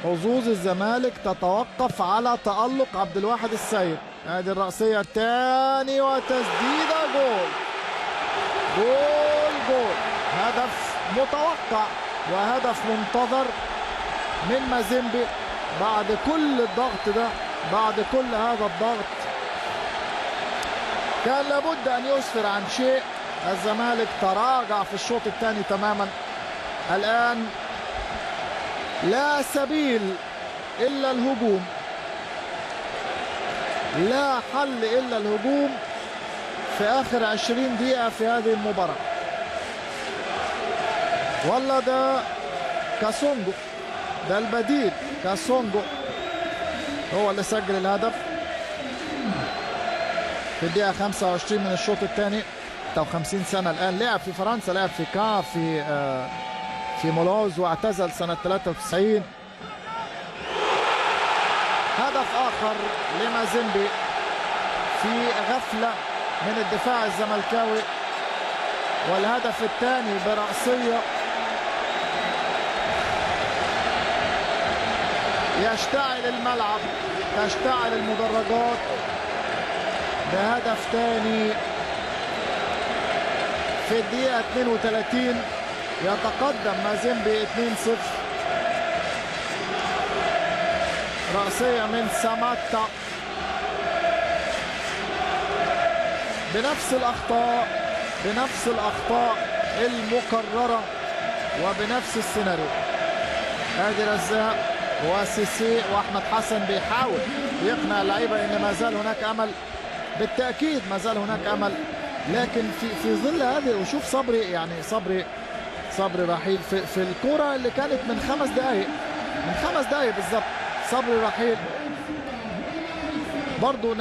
حظوظ الزمالك تتوقف على تألق عبد الواحد السيد. ادي الرأسية الثاني وتسديدة جول جول جول. هدف متوقع وهدف منتظر من مازيمبي بعد كل الضغط ده، بعد كل هذا الضغط كان لابد ان يسفر عن شيء. الزمالك تراجع في الشوط الثاني تماما. الان لا سبيل الا الهجوم، لا حل الا الهجوم في اخر 20 دقيقة في هذه المباراة. والله ده كاسونجو، ده البديل كاسونجو هو اللي سجل الهدف في الدقيقة 25 من الشوط الثاني. 53 سنة الآن، لعب في فرنسا، لعب في كا في مولوز واعتزل سنة 93. هدف آخر لمازيمبي في غفلة من الدفاع الزملكاوي، والهدف الثاني برأسية. يشتعل الملعب، تشتعل المدرجات بهدف ثاني في الدقيقة 32. يتقدم مازيمبي 2-0. رأسية من ساماتا بنفس الأخطاء المكررة وبنفس السيناريو. ادي رزاق وسيسي واحمد حسن بيحاول يقنع اللعيبه ان ما زال هناك امل. بالتاكيد ما زال هناك امل، لكن في ظل هذه، وشوف صبري، يعني صبري رحيل في الكرة اللي كانت من 5 دقائق، من 5 دقائق بالظبط. صبري رحيل برضه